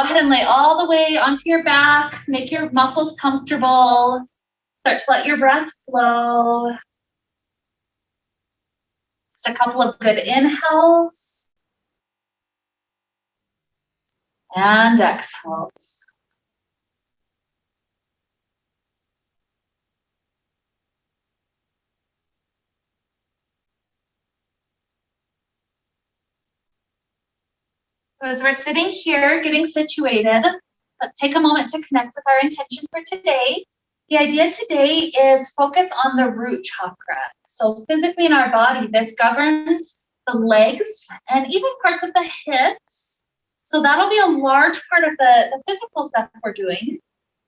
ahead and lay all the way onto your back. Make your muscles comfortable. Start to let your breath flow. Just a couple of good inhales. And exhales. So as we're sitting here getting situated, let's take a moment to connect with our intention for today. The idea today is focus on the root chakra. So physically in our body, this governs the legs and even parts of the hips. So that'll be a large part of the physical stuff we're doing.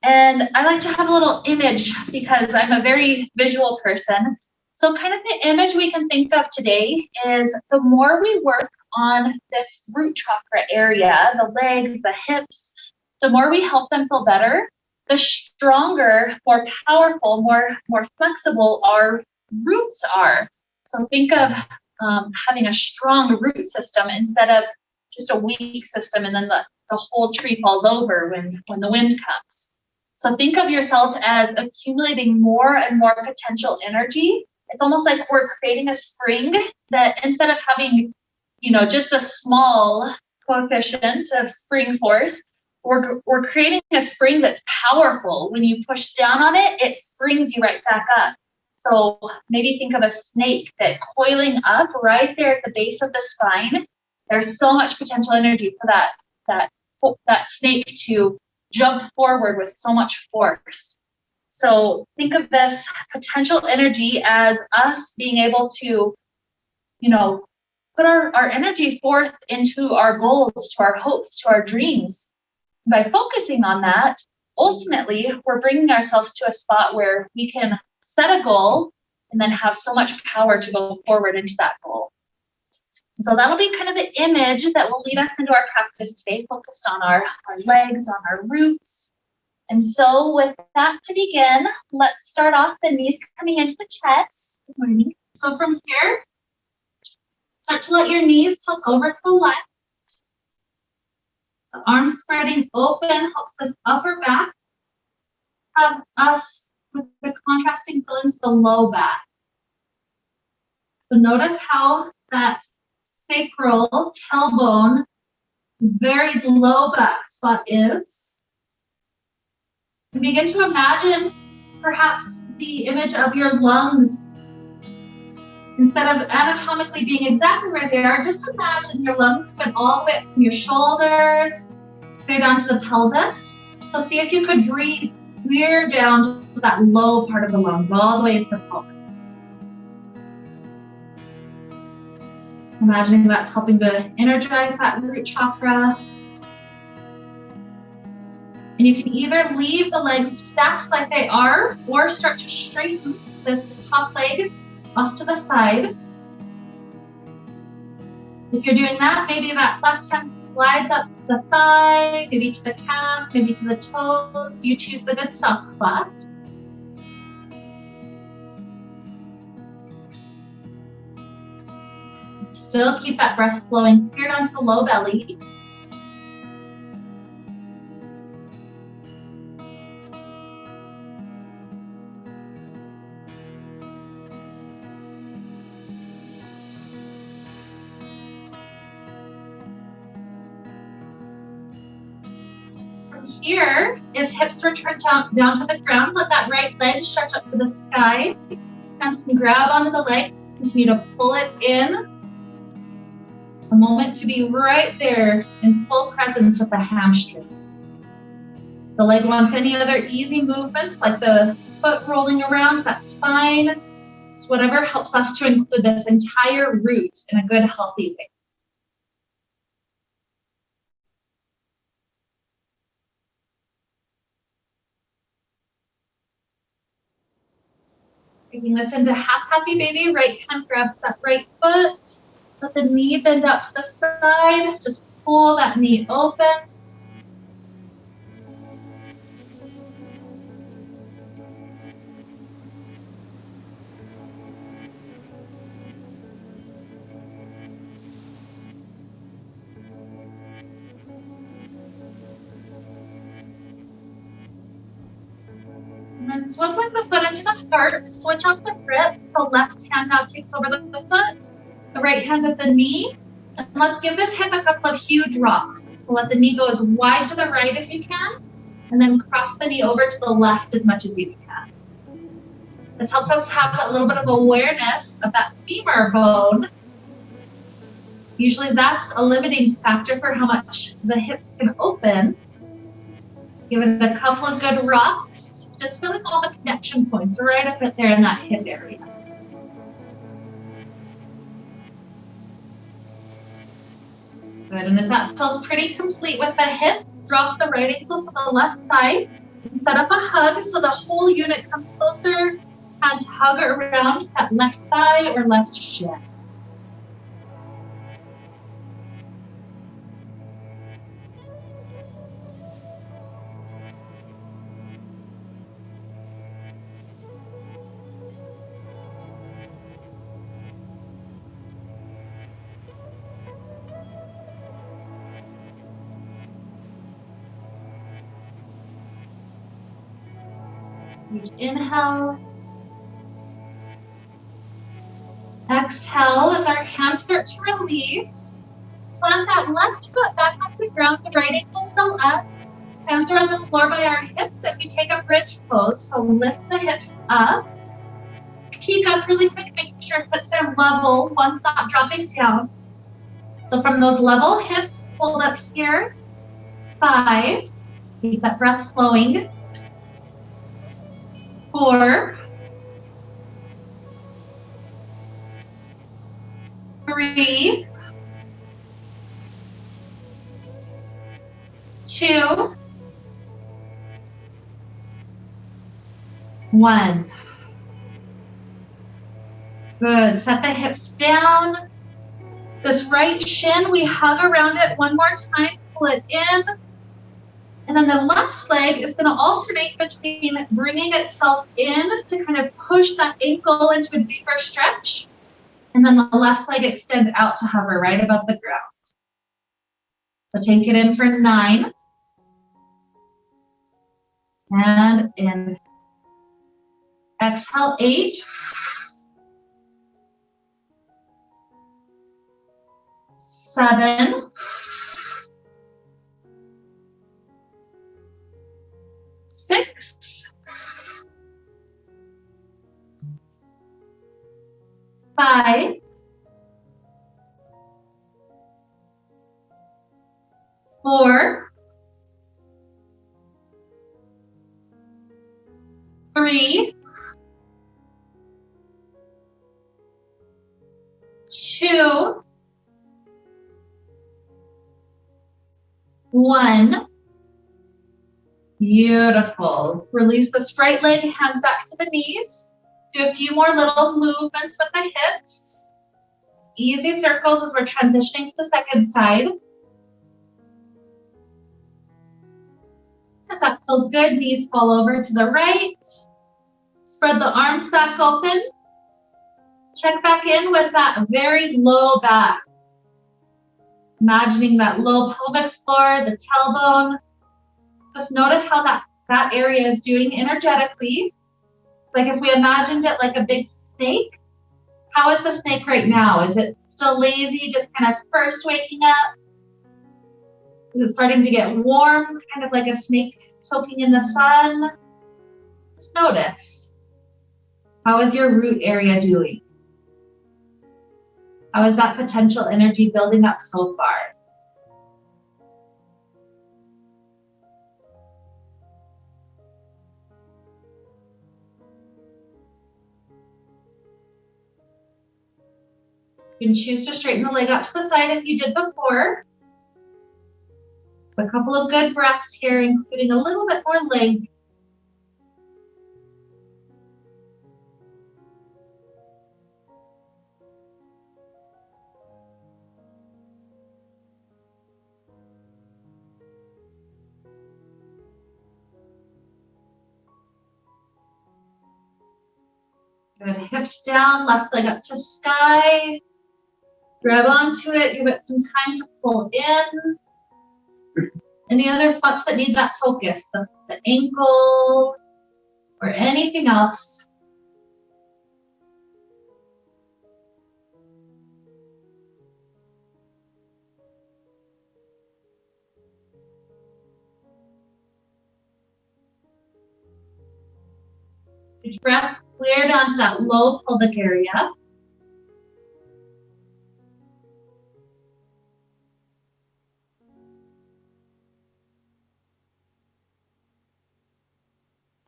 And I like to have a little image because I'm a very visual person. So kind of the image we can think of today is the more we work on this root chakra area, the legs, the hips, the more we help them feel better, the stronger, more powerful, more flexible our roots are. So think of having a strong root system instead of just a weak system, and then the whole tree falls over when the wind comes. So think of yourself as accumulating more and more potential energy. It's almost like we're creating a spring that instead of having, just a small coefficient of spring force, we're creating a spring that's powerful. When you push down on it, it springs you right back up. So maybe think of a snake that coiling up right there at the base of the spine. There's so much potential energy for that snake to jump forward with so much force. So think of this potential energy as us being able to, put our energy forth into our goals, to our hopes, to our dreams. By focusing on that, ultimately, we're bringing ourselves to a spot where we can set a goal and then have so much power to go forward into that goal. And so that'll be kind of the image that will lead us into our practice today, focused on our legs, on our roots. And so with that to begin, let's start off the knees coming into the chest. Good morning. So from here, start to let your knees tilt over to the left. The arms spreading open helps this upper back have us with the contrasting feelings of the low back. So notice how that sacral tailbone, very low back spot is. And begin to imagine perhaps the image of your lungs. Instead of anatomically being exactly where they are, just imagine your lungs went all the way from your shoulders, clear down to the pelvis. So see if you could breathe clear down to that low part of the lungs, all the way into the pelvis. Imagining that's helping to energize that root chakra. And you can either leave the legs stacked like they are, or start to straighten this top leg off to the side. If you're doing that, maybe that left hand slides up the thigh, maybe to the calf, maybe to the toes. You choose the good soft spot. Still keep that breath flowing clear down to the low belly. Here is hips return down to the ground. Let that right leg stretch up to the sky. Hands can grab onto the leg. Continue to pull it in. A moment to be right there in full presence with the hamstring. The leg wants any other easy movements like the foot rolling around, that's fine. It's whatever helps us to include this entire root in a good, healthy way. Taking this into half happy baby, right hand grabs that right foot. Let the knee bend out to the side. Just pull that knee open. swiveling the foot into the heart, switch off the grip. So left hand now takes over the foot. The right hand's at the knee. And let's give this hip a couple of huge rocks. So let the knee go as wide to the right as you can. And then cross the knee over to the left as much as you can. This helps us have a little bit of awareness of that femur bone. Usually that's a limiting factor for how much the hips can open. Give it a couple of good rocks. Just feeling all the connection points right up there in that hip area. Good, and as that feels pretty complete with the hip, drop the right ankle to the left side and set up a hug so the whole unit comes closer. Hands hug around that left thigh or left shin. Huge inhale. Exhale as our hands start to release. Plant that left foot back on the ground, the right ankle still up. Hands are on the floor by our hips and we take a bridge pose. So lift the hips up. Peek up really quick, making sure hips are level, one's not dropping down. So from those level hips, hold up here. 5. Keep that breath flowing. 4. 3. 2. 1. Good. Set the hips down. This right shin, we hug around it one more time. Pull it in. And then the left leg is going to alternate between bringing itself in to kind of push that ankle into a deeper stretch. And then the left leg extends out to hover right above the ground. So take it in for 9. And in. Exhale, 8. 7. 6. 5. 4. 3. 2. 1. Beautiful. Release this right leg, hands back to the knees. Do a few more little movements with the hips. Easy circles as we're transitioning to the second side. As that feels good, knees fall over to the right. Spread the arms back open. Check back in with that very low back. Imagining that low pelvic floor, the tailbone. Just notice how that area is doing energetically. Like if we imagined it like a big snake, how is the snake right now? Is it still lazy, just kind of first waking up? Is it starting to get warm, kind of like a snake soaking in the sun? Just notice. How is your root area doing? How is that potential energy building up so far? You can choose to straighten the leg out to the side if you did before. So a couple of good breaths here, including a little bit more leg. Good, hips down, left leg up to sky. Grab onto it, give it some time to pull in. Any other spots that need that focus? The ankle, or anything else. Your breath clear down to that low pelvic area.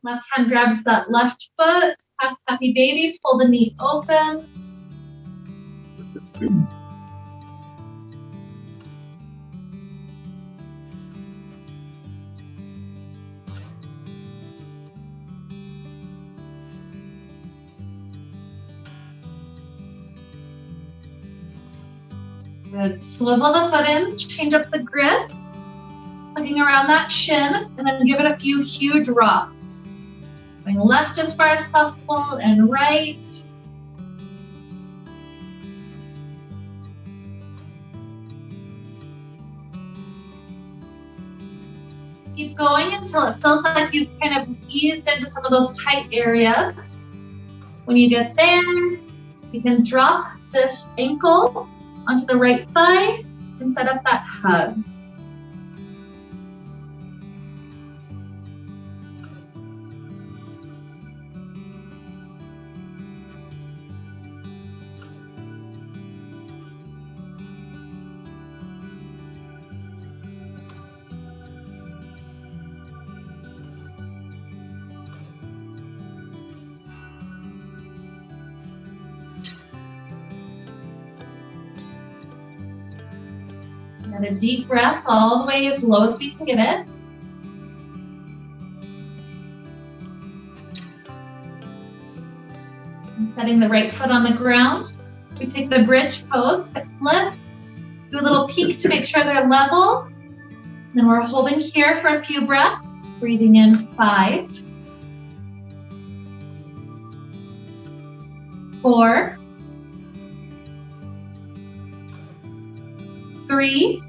Left hand grabs that left foot. Half happy baby. Pull the knee open. Good. Swivel the foot in. Change up the grip. Looking around that shin, and then give it a few huge rocks. Going left as far as possible and right. Keep going until it feels like you've kind of eased into some of those tight areas. When you get there, you can drop this ankle onto the right thigh and set up that hug. Another deep breath all the way as low as we can get it. And setting the right foot on the ground. We take the bridge pose, hips lift, do a little peek to make sure they're level. Then we're holding here for a few breaths, breathing in 5, 4, 3,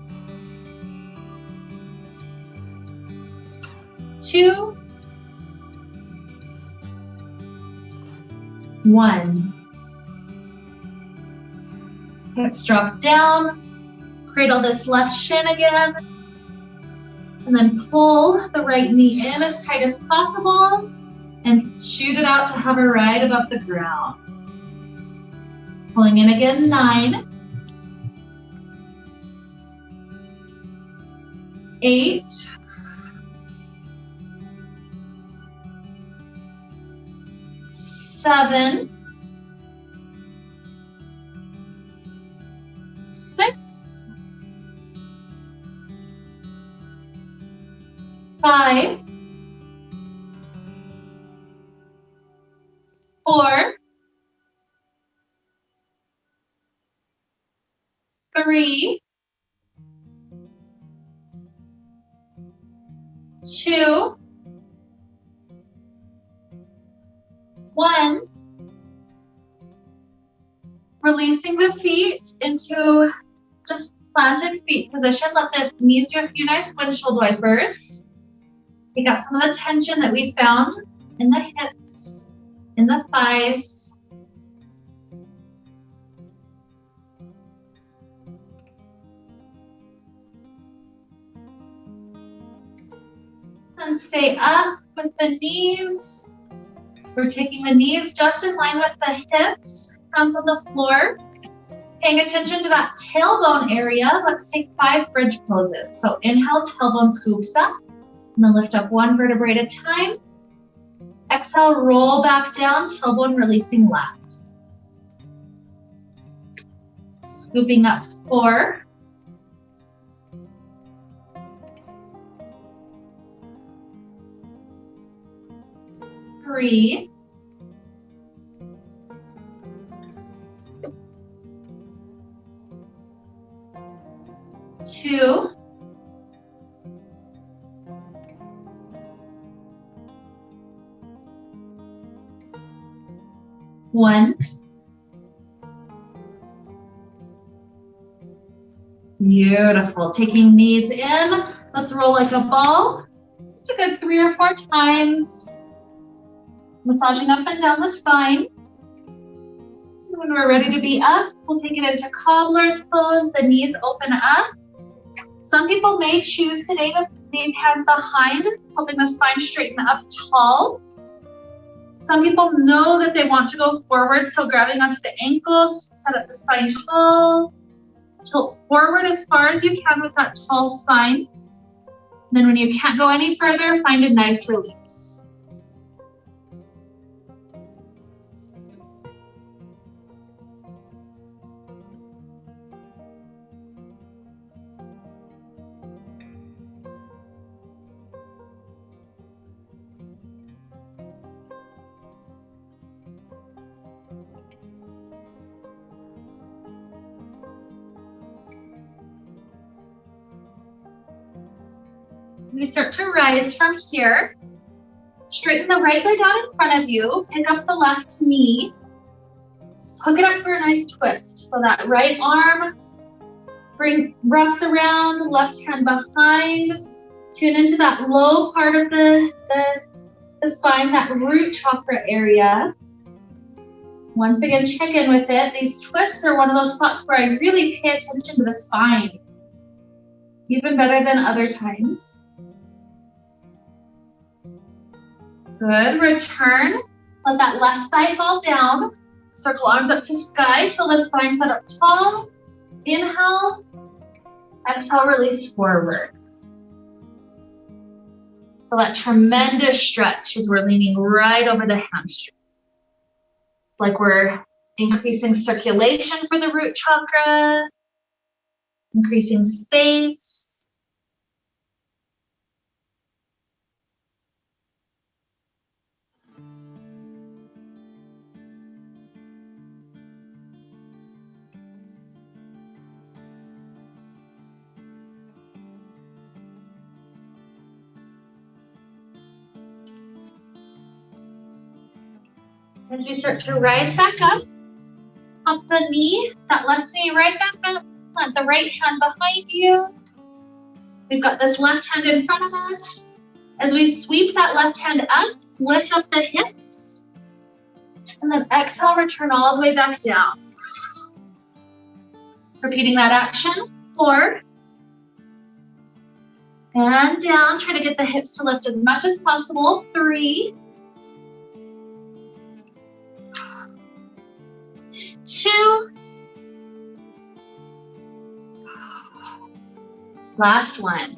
2, 1. Hips drop down, cradle this left shin again, and then pull the right knee in as tight as possible and shoot it out to hover right above the ground. Pulling in again, 9, 8, 7, 6, 5, 4, 3, 2, 1. Releasing the feet into just planted feet position. Let the knees do a few nice windshield wipers. Take out some of the tension that we found in the hips, in the thighs. And stay up with the knees. We're taking the knees just in line with the hips, hands on the floor. Paying attention to that tailbone area. Let's take 5 bridge poses. So inhale, tailbone scoops up, and then lift up 1 vertebrae at a time. Exhale, roll back down, tailbone releasing last. Scooping up 4. 3. 2. 1. Beautiful. Taking knees in. Let's roll like a ball. Just a good 3 or 4 times. Massaging up and down the spine. When we're ready to be up, we'll take it into cobbler's pose, the knees open up. Some people may choose today to leave hands behind, helping the spine straighten up tall. Some people know that they want to go forward, so grabbing onto the ankles, set up the spine tall. Tilt forward as far as you can with that tall spine. And then when you can't go any further, find a nice release. We start to rise from here. Straighten the right leg out in front of you. Pick up the left knee. Hook it up for a nice twist. So that right arm wraps around, left hand behind. Tune into that low part of the spine, that root chakra area. Once again, check in with it. These twists are one of those spots where I really pay attention to the spine. Even better than other times. Good, return. Let that left thigh fall down. Circle arms up to sky, feel the spine set up tall. Inhale, exhale, release forward. Feel that tremendous stretch as we're leaning right over the hamstring. Like we're increasing circulation for the root chakra, increasing space. As we start to rise back up the knee, that left knee right back up, plant the right hand behind you. We've got this left hand in front of us. As we sweep that left hand up, lift up the hips, and then exhale, return all the way back down. Repeating that action, 4, and down, try to get the hips to lift as much as possible, 3, 2, last one.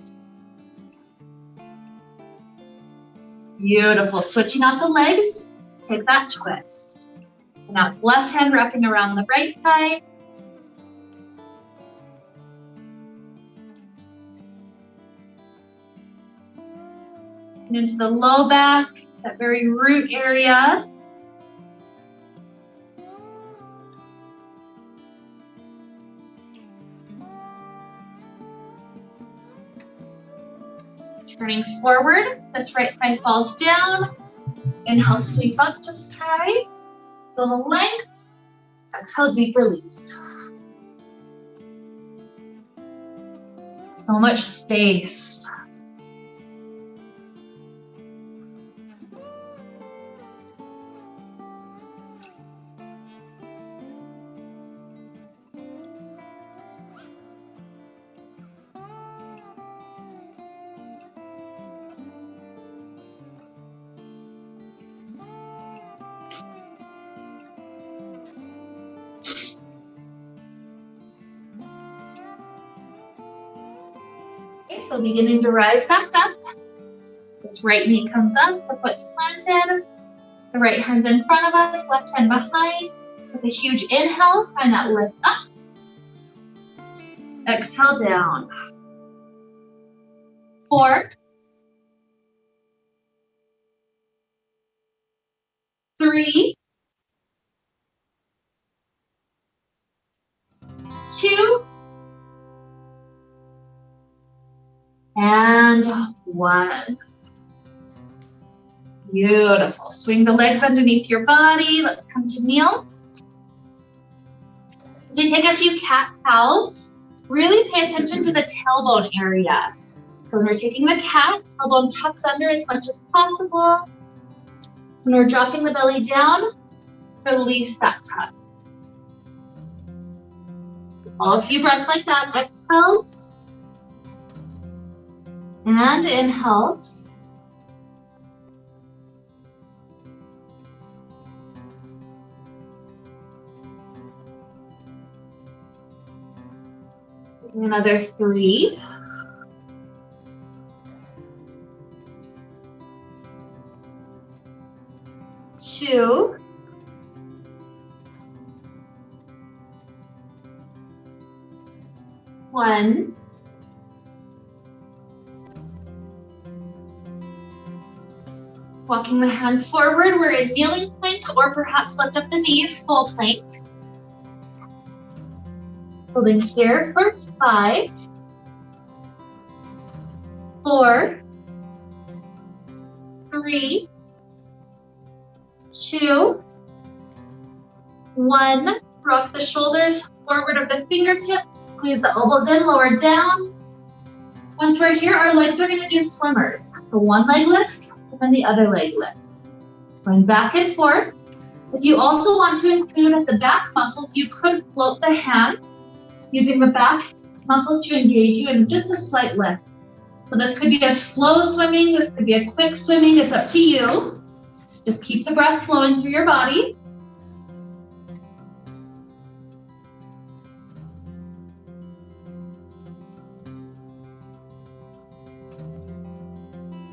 Beautiful. Switching out the legs, take that twist. So now it's left hand wrapping around the right thigh. And into the low back, that very root area. Turning forward, this right thigh falls down. Inhale, sweep up to sky. Feel the length. Exhale, deep release. So much space. So beginning to rise back up. This right knee comes up, the foot's planted. The right hand's in front of us, left hand behind. With a huge inhale, find that lift up. Exhale down. 4, 3, 2, and 1. Beautiful. Swing the legs underneath your body. Let's come to kneel. As we take a few cat-cows, really pay attention to the tailbone area. So when we're taking the cat, tailbone tucks under as much as possible. When we're dropping the belly down, release that tuck. All a few breaths like that. Exhales and inhales. Another 3. 2. 1. Walking the hands forward, we're in kneeling plank, or perhaps lift up the knees, full plank. Holding here for 5, 4, 3, 2, 1. Rock the shoulders forward of the fingertips, squeeze the elbows in, lower down. Once we're here, our legs are gonna do swimmers. So one leg lifts, and the other leg lifts. Going back and forth. If you also want to include the back muscles, you could float the hands using the back muscles to engage you in just a slight lift. So this could be a slow swimming, this could be a quick swimming, it's up to you. Just keep the breath flowing through your body.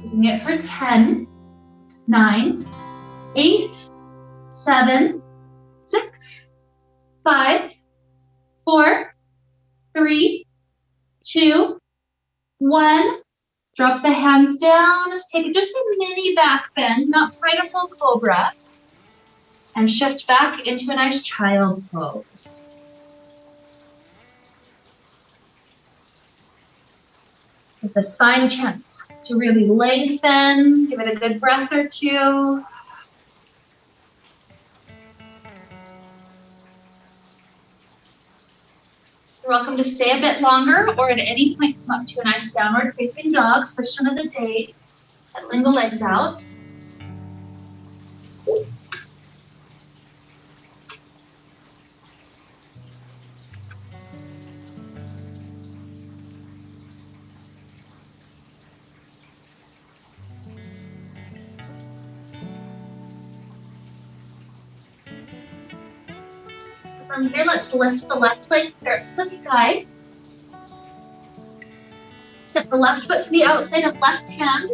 Doing it for 10, 9, 8, 7, 6, 5, 4, 3, 2, 1. Drop the hands down. Take just a mini back bend, not quite a full cobra. And shift back into a nice child pose. Give the spine a chance to really lengthen. Give it a good breath or 2. You're welcome to stay a bit longer, or at any point come up to a nice downward facing dog, first one of the day. Pedaling the legs out. From here, let's lift the left leg clear to the sky. Step the left foot to the outside of left hand.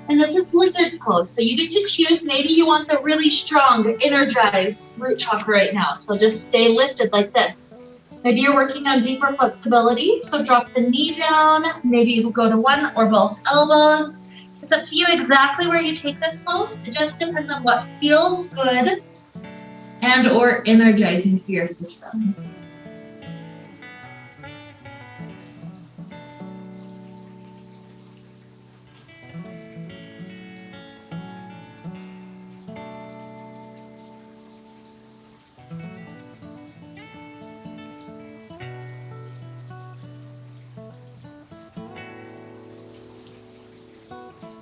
And this is lizard pose. So you get to choose. Maybe you want the really strong, energized root chakra right now. So just stay lifted like this. Maybe you're working on deeper flexibility. So drop the knee down. Maybe you go to one or both elbows. It's up to you exactly where you take this pose. It just depends on what feels good and or energizing for your system.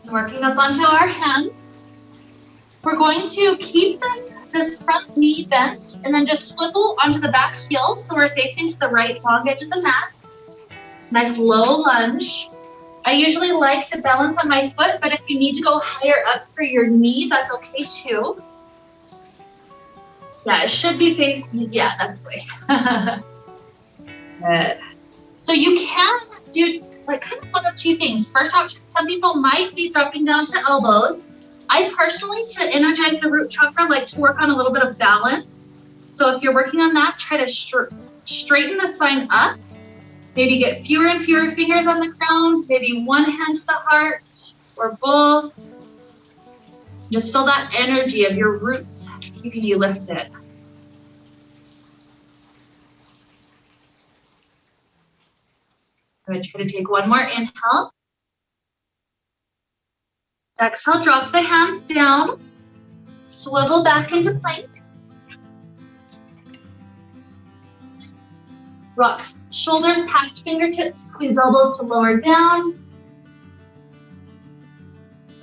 Working up onto our hands. We're going to keep this front knee bent and then just swivel onto the back heel so we're facing to the right long edge of the mat. Nice low lunge. I usually like to balance on my foot, but if you need to go higher up for your knee, that's okay too. Yeah, it should be facing, yeah, that's the way. Good. So you can do like kind of one of two things. First option, some people might be dropping down to elbows. I personally, to energize the root chakra, like to work on a little bit of balance. So if you're working on that, try to straighten the spine up. Maybe get fewer and fewer fingers on the ground. Maybe one hand to the heart or both. Just feel that energy of your roots keeping you lifted. Good. Try to take one more inhale. Exhale, drop the hands down. Swivel back into plank. Rock shoulders past fingertips, squeeze elbows to lower down.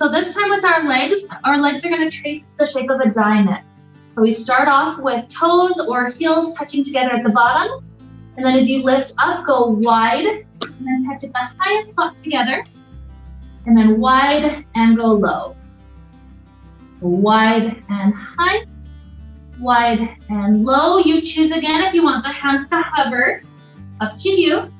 So this time with our legs are going to trace the shape of a diamond. So we start off with toes or heels touching together at the bottom. And then as you lift up, go wide, and then touch at the highest spot together. And then wide and go low. Wide and high, wide and low. You choose again if you want the hands to hover. Up to you.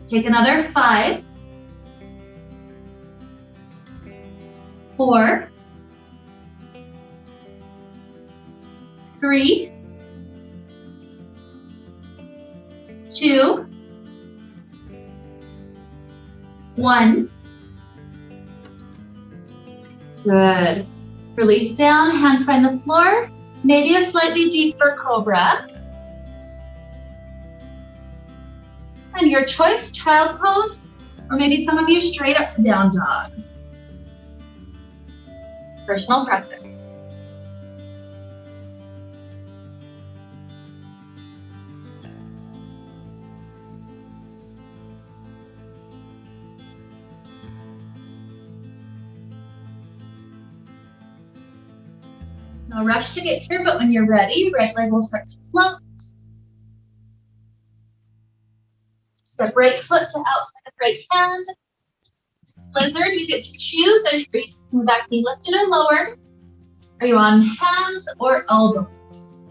Take another 5, 4, 3, 2, 1. Good. Release down, hands find the floor. Maybe a slightly deeper cobra. And your choice, child pose, or maybe some of you straight up to down dog. Personal preference. No rush to get here, but when you're ready, right leg will start to float. Step right foot to outside of right hand. Lizard, you get to choose. Are you taking the back knee lifted or lower? Are you on hands or elbows?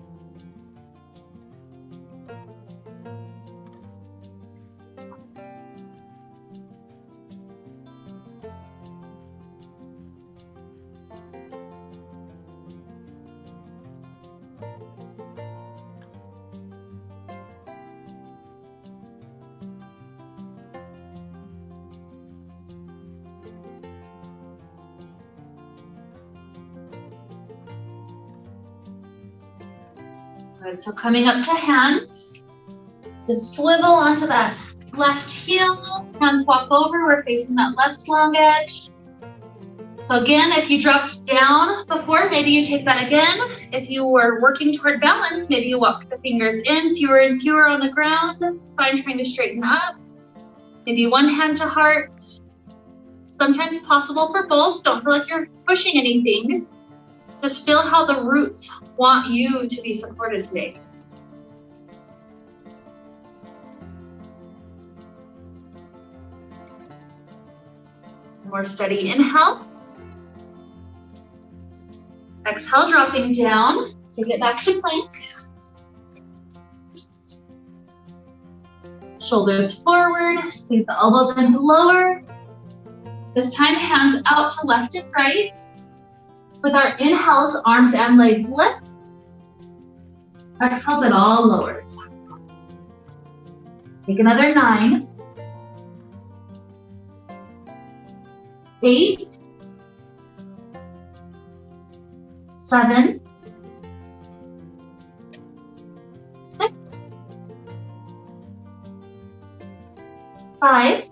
Good, so coming up to hands, just swivel onto that left heel, hands walk over, we're facing that left long edge. So again, if you dropped down before, maybe you take that again. If you were working toward balance, maybe you walk the fingers in, fewer and fewer on the ground, spine trying to straighten up. Maybe one hand to heart. Sometimes possible for both, don't feel like you're pushing anything. Just feel how the roots want you to be supported today. More steady inhale. Exhale, dropping down. Take it back to plank. Shoulders forward, squeeze the elbows into lower. This time, hands out to left and right. With our inhales, arms and legs lift. Exhales, it all lowers. Take another 9, 8, 7, 6, 5,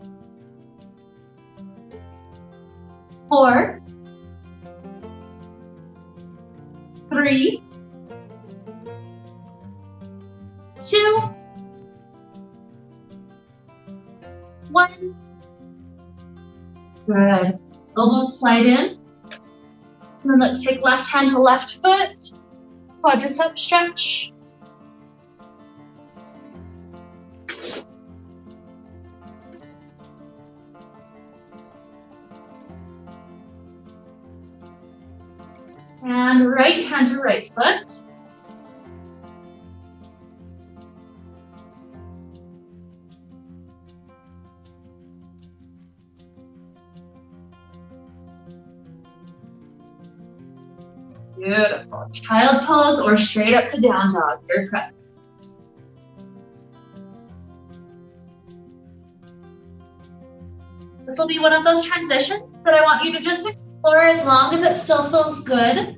4, 3, 2, 1. Good. Elbows slide in. And then let's take left hand to left foot. Quadricep stretch. And right hand to right foot. Beautiful. Child pose or straight up to down dog, your preference. This will be one of those transitions that I want you to just explore as long as it still feels good.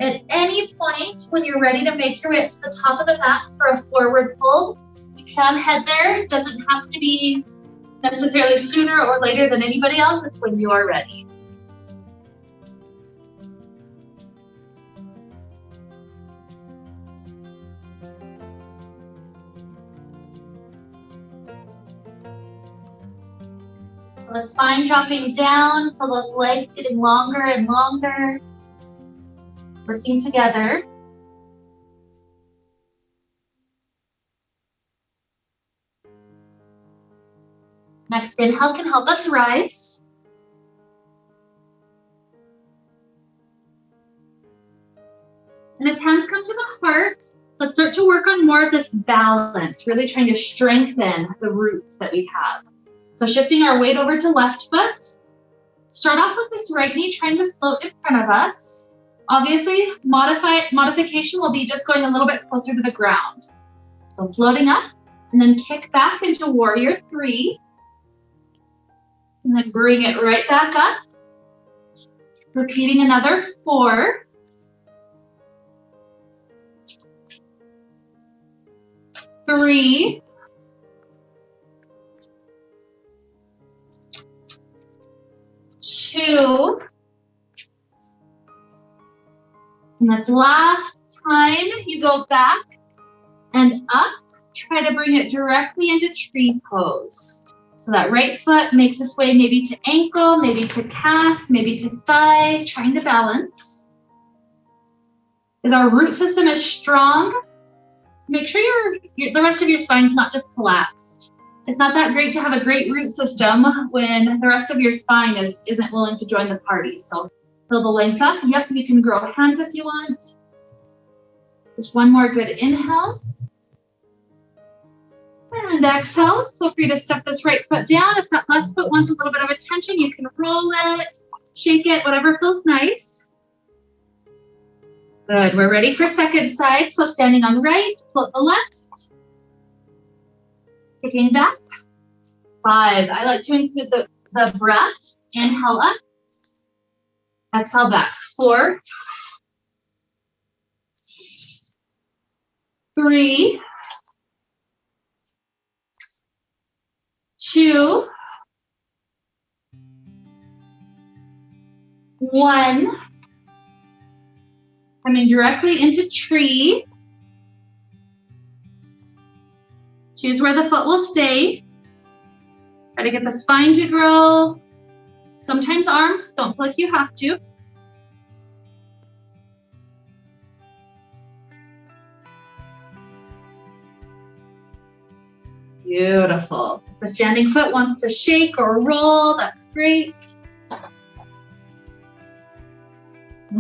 At any point when you're ready to make your way up to the top of the mat for a forward fold, you can head there. It doesn't have to be necessarily sooner or later than anybody else. It's when you are ready. The spine dropping down, feel those legs getting longer and longer. Working together. Next inhale can help us rise. And as hands come to the heart, let's start to work on more of this balance, really trying to strengthen the roots that we have. So shifting our weight over to left foot. Start off with this right knee trying to float in front of us. Obviously, modification will be just going a little bit closer to the ground. So floating up, and then kick back into warrior 3. And then bring it right back up. Repeating another 4. 3. 2. And this last time you go back and up, try to bring it directly into tree pose. So that right foot makes its way maybe to ankle, maybe to calf, maybe to thigh, trying to balance. As our root system is strong, make sure the rest of your spine's not just collapsed. It's not that great to have a great root system when the rest of your spine isn't willing to join the party. So feel the length up. Yep, you can grow hands if you want. Just one more good inhale. And exhale. Feel free to step this right foot down. If that left foot wants a little bit of attention, you can roll it, shake it, whatever feels nice. Good, we're ready for second side. So standing on right, flip the left. Kicking back. 5. I like to include the breath. Inhale up. Exhale back. 4. 3. 2. 1. Coming directly into tree. Choose where the foot will stay. Try to get the spine to grow. Sometimes arms, don't feel like you have to. Beautiful. If the standing foot wants to shake or roll, that's great.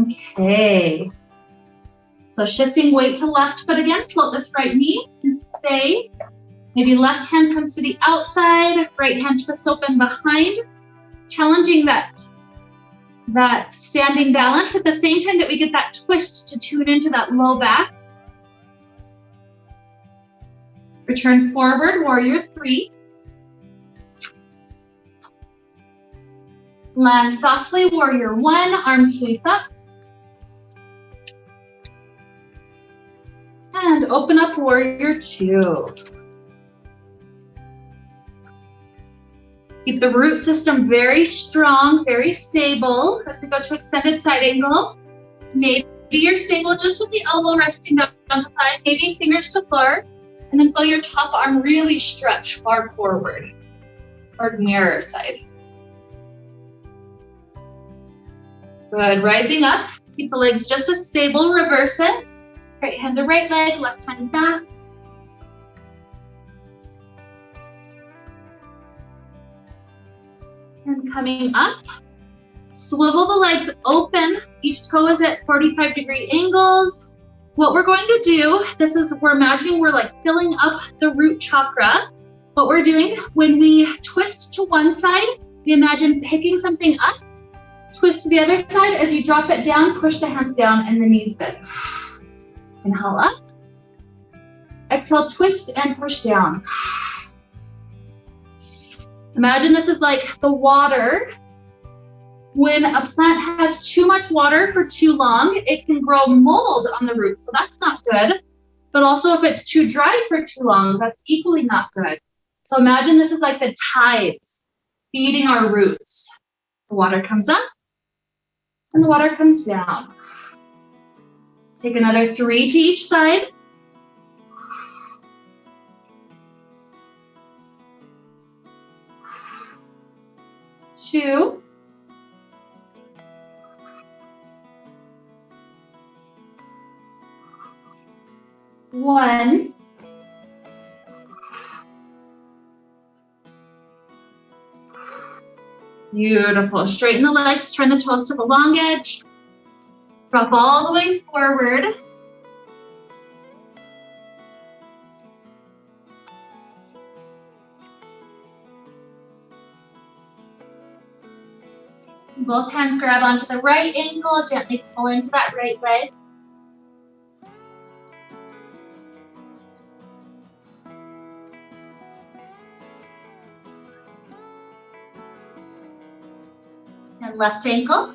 Okay. So shifting weight to left foot again, float this right knee and stay. Maybe left hand comes to the outside, right hand twists open behind. Challenging that standing balance at the same time that we get that twist to tune into that low back. Return forward, warrior 3. Land softly, warrior 1, arms sweep up. And open up, warrior 2. Keep the root system very strong, very stable as we go to extended side angle. Maybe you're stable just with the elbow resting down to thigh, maybe fingers to floor, and then feel your top arm really stretch far forward, or mirror side. Good, rising up, keep the legs just as stable, reverse it. Right hand to right leg, left hand back. And coming up, swivel the legs open. Each toe is at 45-degree angles. What we're going to do, we're imagining we're like filling up the root chakra. What we're doing when we twist to one side, we imagine picking something up, twist to the other side. As you drop it down, push the hands down and the knees bend. Inhale up. Exhale, twist and push down. Imagine this is like the water. When a plant has too much water for too long, it can grow mold on the roots, so that's not good. But also if it's too dry for too long, that's equally not good. So imagine this is like the tides feeding our roots. The water comes up and the water comes down. Take another 3 to each side. 2, 1. Beautiful. Straighten the legs, turn the toes to the long edge. Drop all the way forward. Both hands grab onto the right ankle, gently pull into that right leg. And left ankle.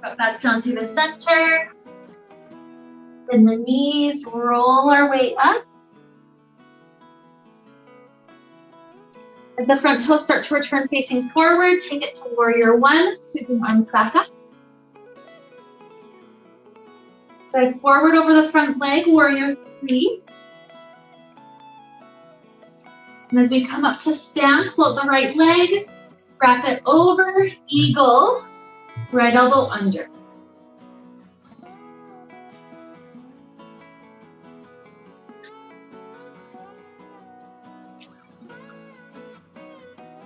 Drop back down through the center. Bend the knees, roll our way up. As the front toes start to return facing forward, take it to warrior 1, sweeping arms back up. Dive forward over the front leg, warrior 3. And as we come up to stand, float the right leg, wrap it over, eagle, right elbow under.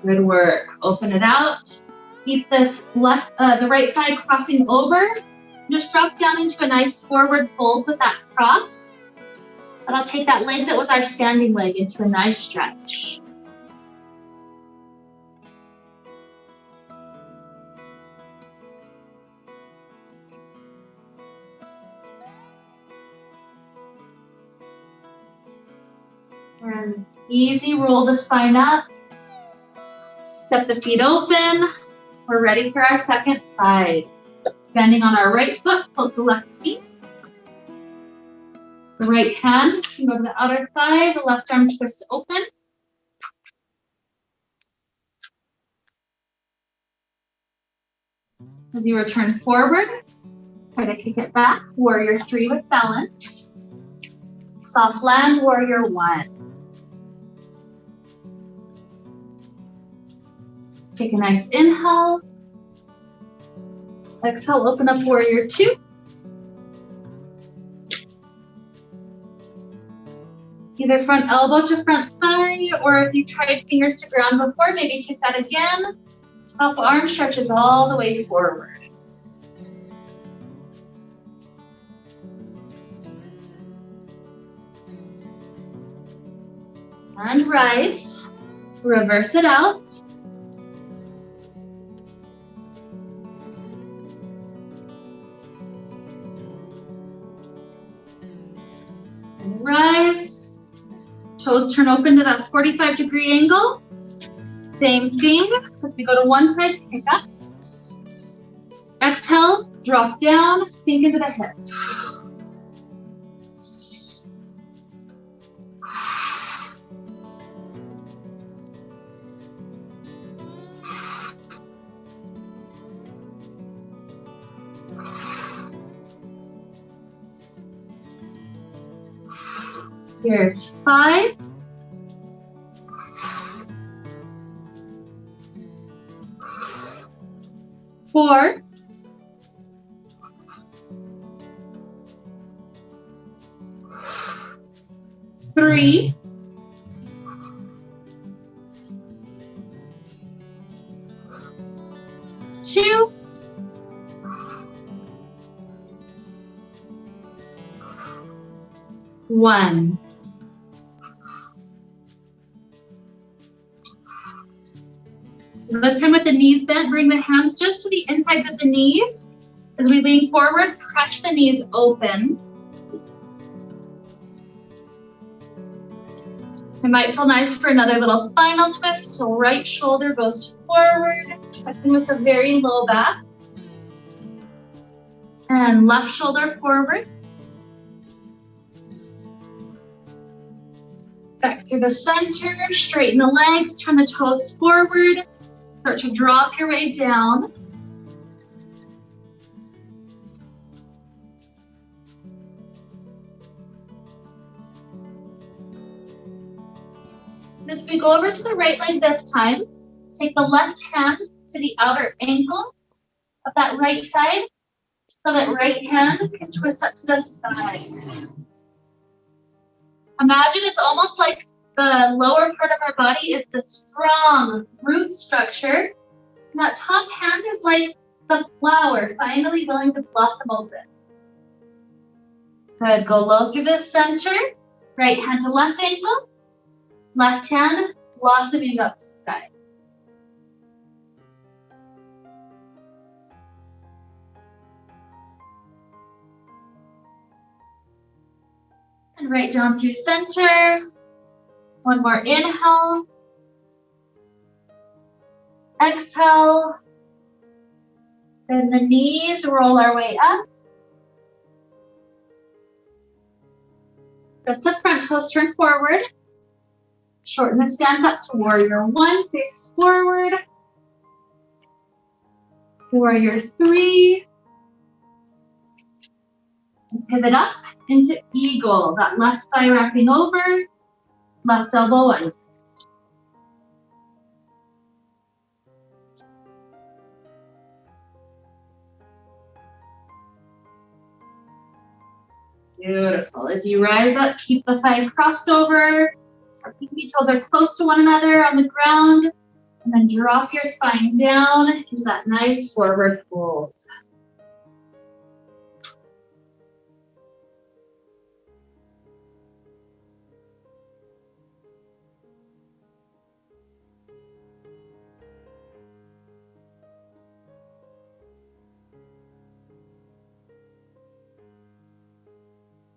Good work. Open it out. Keep this the right thigh crossing over. Just drop down into a nice forward fold with that cross. And I'll take that leg that was our standing leg into a nice stretch. And easy, roll the spine up. Step the feet open. We're ready for our second side. Standing on our right foot, float the left feet. The right hand can go to the outer thigh, the left arm twist open. As you return forward, try to kick it back, warrior 3 with balance. Soft land, warrior 1. Take a nice inhale. Exhale, open up warrior 2. Either front elbow to front thigh, or if you tried fingers to ground before, maybe take that again. Top arm stretches all the way forward. And rise. Reverse it out. Rise, toes turn open to that 45-degree angle. Same thing, as we go to one side, pick up. Exhale, drop down, sink into the hips. Here's 5. 4. 3. 2. 1. So this time with the knees bent, bring the hands just to the insides of the knees. As we lean forward, press the knees open. It might feel nice for another little spinal twist. So right shoulder goes forward, checking with the very low back. And left shoulder forward. Back through the center, straighten the legs, turn the toes forward. Start to drop your way down. As we go over to the right leg this time, take the left hand to the outer ankle of that right side, so that right hand can twist up to the side. Imagine it's almost like the lower part of our body is the strong root structure, and that top hand is like the flower finally willing to blossom open. Good, go low through the center, right hand to left ankle, left hand blossoming up to sky. And right down through center. One more inhale. Exhale. Then the knees roll our way up. Press the front toes, turn forward. Shorten the stance up to warrior one, face forward. Warrior three. And pivot up into eagle. That left thigh wrapping over, left elbow in. Beautiful. As you rise up, keep the thigh crossed over. Our pinky toes are close to one another on the ground. And then drop your spine down into that nice forward fold.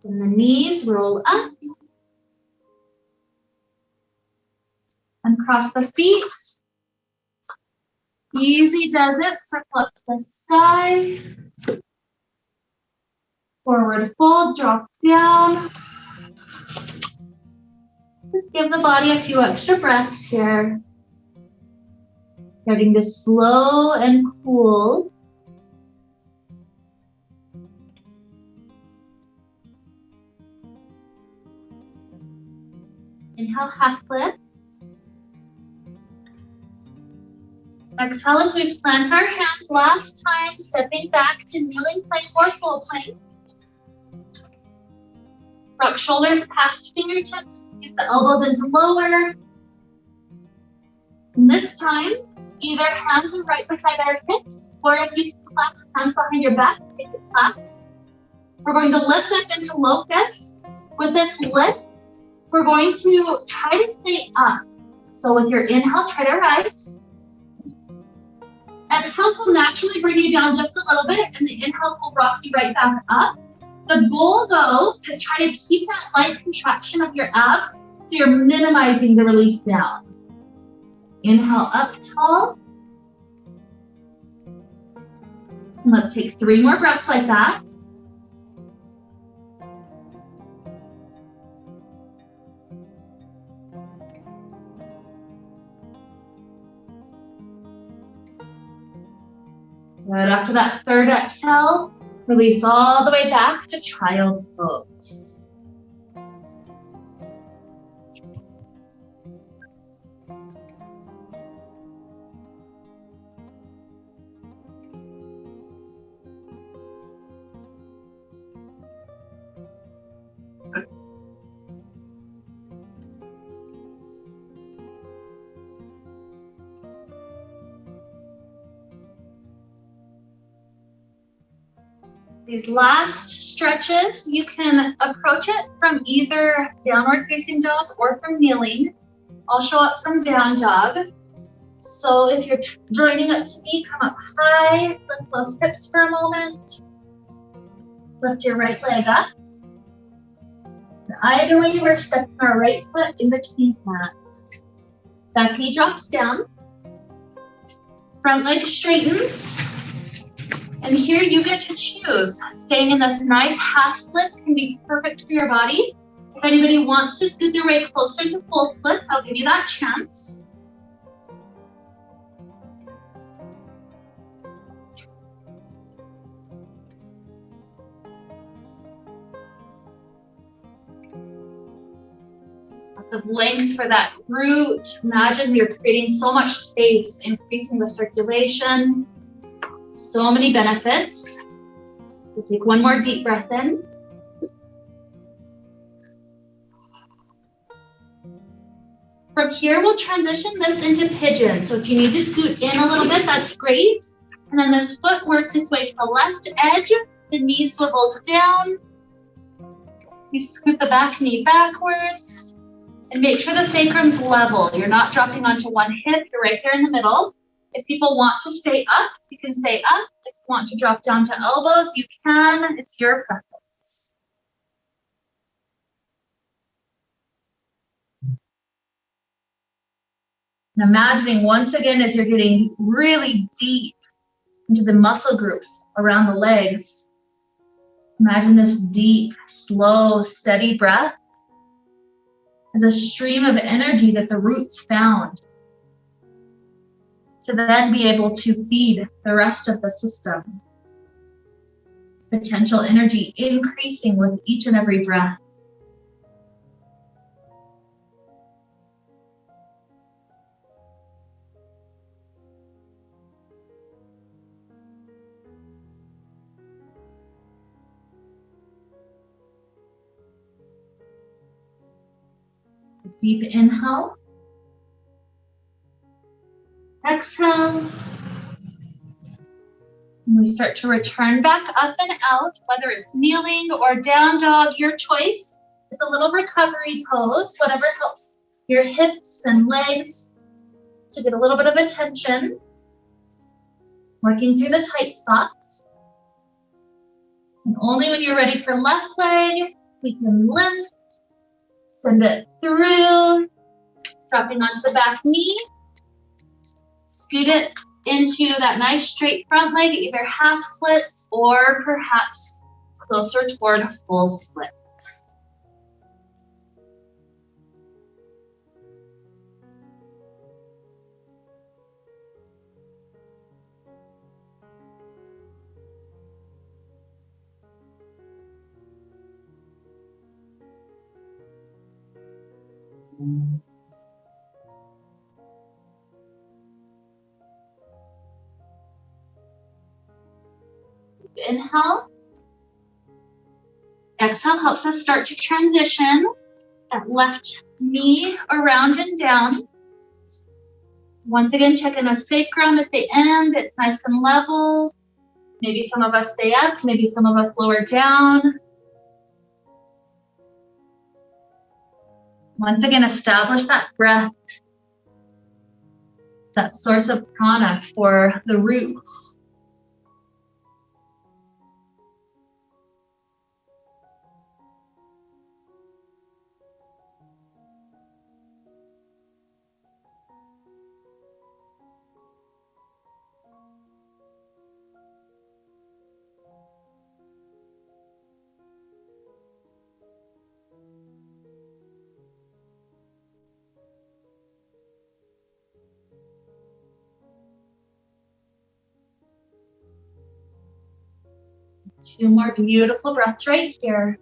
And the knees roll up. And cross the feet. Easy does it. Circle up to the side. Forward fold, drop down. Just give the body a few extra breaths here. Starting to slow and cool. Inhale, half lift. Exhale as we plant our hands last time, stepping back to kneeling plank or full plank. Rock shoulders past fingertips, squeeze the elbows into lower. And this time, either hands are right beside our hips, or if you can clasp hands behind your back, take the clasp. We're going to lift up into locust. With this lift, we're going to try to stay up. So with your inhale, try to rise. Exhales will naturally bring you down just a little bit, and the inhales will rock you right back up. The goal, though, is try to keep that light contraction of your abs so you're minimizing the release down. Inhale up tall. And let's take 3 more breaths like that. Good. After that third exhale, release all the way back to child pose. These last stretches, you can approach it from either downward facing dog or from kneeling. I'll show up from down dog. So if you're joining up to me, come up high, lift those hips for a moment. Lift your right leg up. Either way, we're stepping our right foot in between hands. Back knee drops down. Front leg straightens. And here you get to choose. Staying in this nice half splits can be perfect for your body. If anybody wants to scoot their way closer to full splits, I'll give you that chance. Lots of length for that root. Imagine you're creating so much space, increasing the circulation. So many benefits. So take one more deep breath in. From here, we'll transition this into pigeon. So if you need to scoot in a little bit, that's great. And then this foot works its way to the left edge. The knee swivels down. You scoot the back knee backwards. And make sure the sacrum's level. You're not dropping onto one hip. You're right there in the middle. If people want to stay up, you can stay up. If you want to drop down to elbows, you can. It's your preference. And imagining once again as you're getting really deep into the muscle groups around the legs, imagine this deep, slow, steady breath as a stream of energy that the roots found to then be able to feed the rest of the system. Potential energy increasing with each and every breath. Deep inhale. Exhale. And we start to return back up and out, whether it's kneeling or down dog, your choice. It's a little recovery pose, whatever helps your hips and legs to get a little bit of attention. Working through the tight spots. And only when you're ready for left leg, we can lift. Send it through, dropping onto the back knee. Scoot it into that nice straight front leg, either half splits or perhaps closer toward full splits. Inhale. Exhale helps us start to transition that left knee around and down. Once again, check in the sacrum at the end. It's nice and level. Maybe some of us stay up, maybe some of us lower down. Once again, establish that breath, that source of prana for the roots. Two more beautiful breaths right here.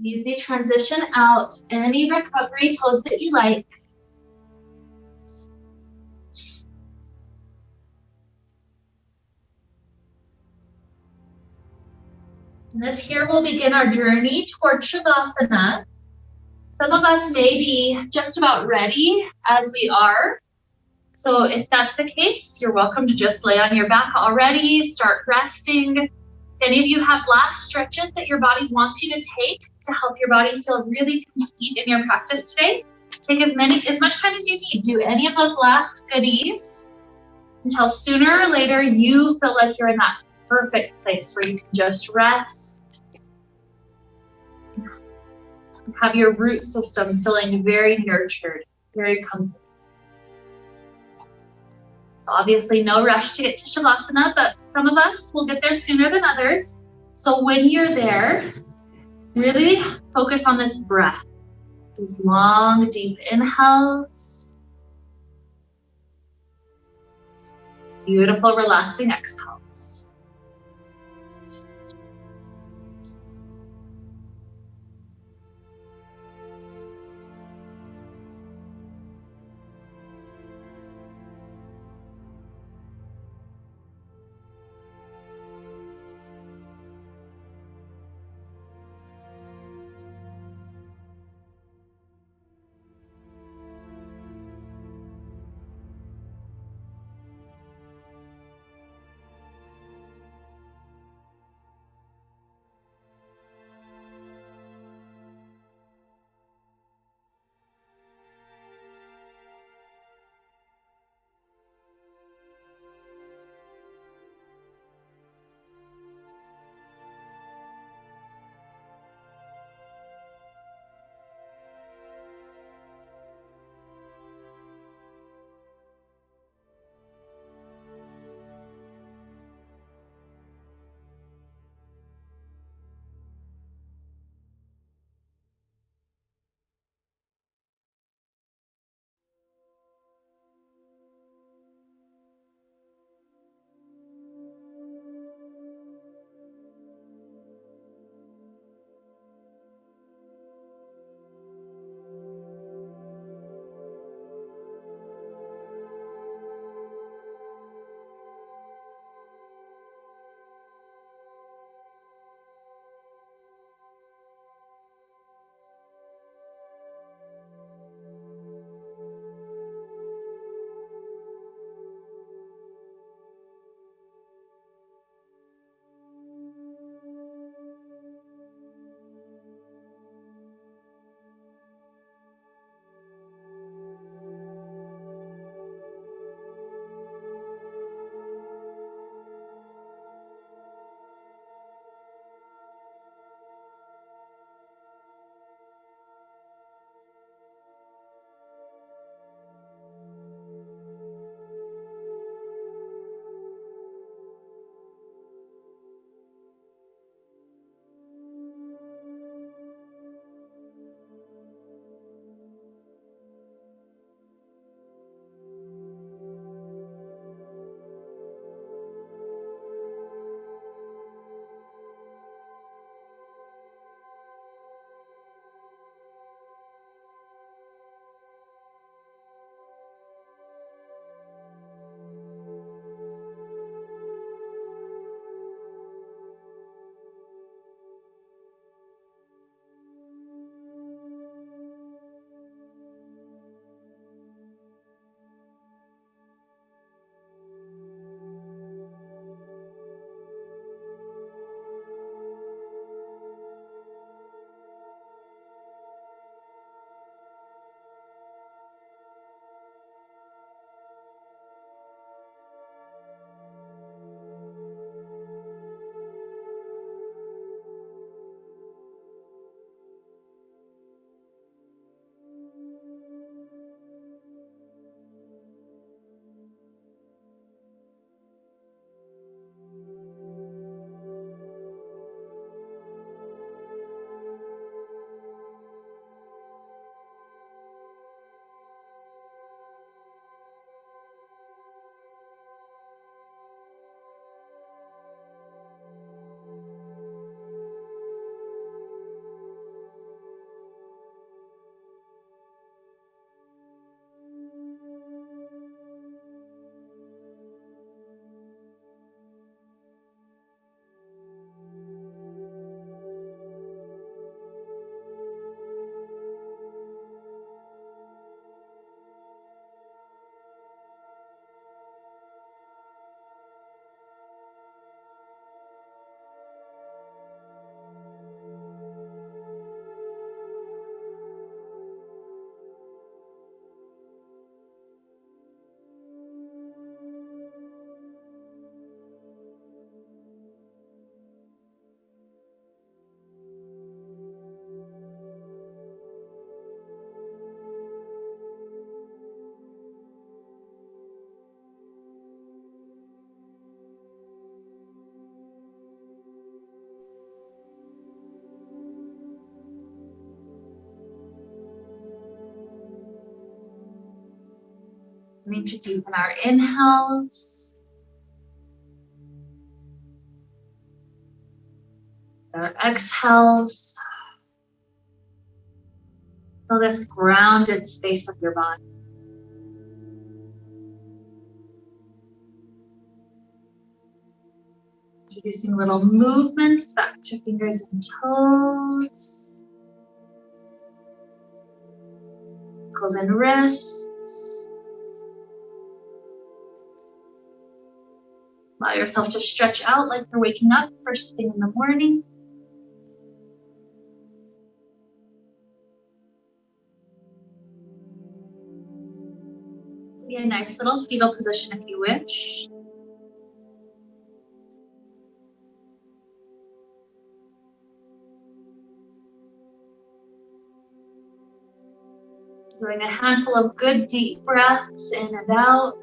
Easy transition out. Any recovery pose that you like. And this here will begin our journey toward Shavasana. Some of us may be just about ready as we are. So if that's the case, you're welcome to just lay on your back already, start resting. If any of you have last stretches that your body wants you to take to help your body feel really complete in your practice today, take as much time as you need. Do any of those last goodies until sooner or later you feel like you're in that perfect place where you can just rest. Have your root system feeling very nurtured, very comfortable. So obviously no rush to get to Shavasana, but some of us will get there sooner than others. So when you're there, really focus on this breath. These long, deep inhales. Beautiful, relaxing exhales. We need to deepen our inhales. Our exhales. Feel this grounded space of your body. Introducing little movements back to fingers and toes. Ankles and wrists. Allow yourself to stretch out like you're waking up first thing in the morning. Be a nice little fetal position if you wish. Doing a handful of good deep breaths in and out.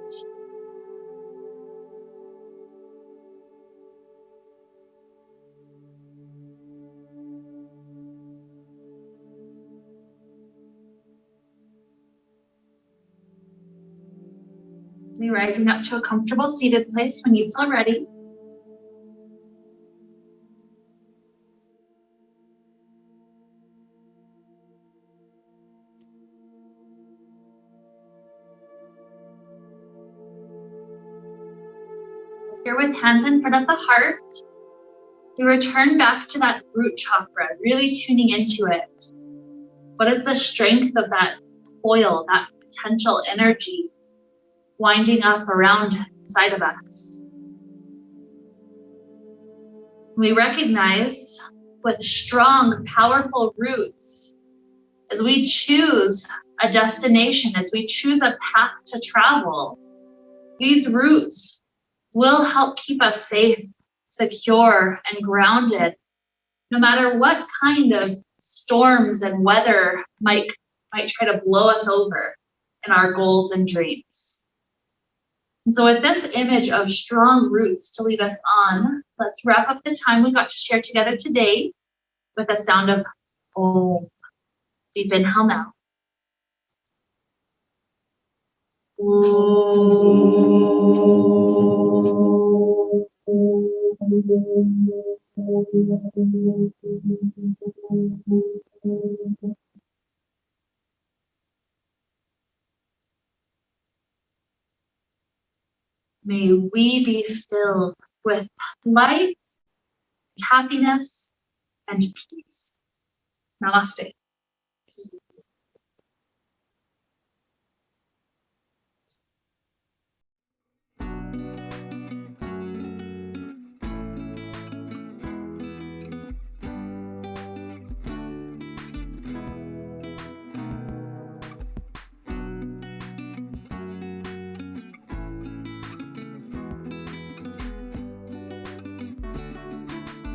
Be rising up to a comfortable seated place when you feel ready. Here with hands in front of the heart, we return back to that root chakra, really tuning into it. What is the strength of that coil, that potential energy winding up around inside of us? We recognize with strong, powerful roots, as we choose a destination, as we choose a path to travel, these roots will help keep us safe, secure, and grounded, no matter what kind of storms and weather might try to blow us over in our goals and dreams. And so with this image of strong roots to lead us on, let's wrap up the time we got to share together today with a sound of Om. Deep inhale now. May we be filled with light, happiness, and peace. Namaste.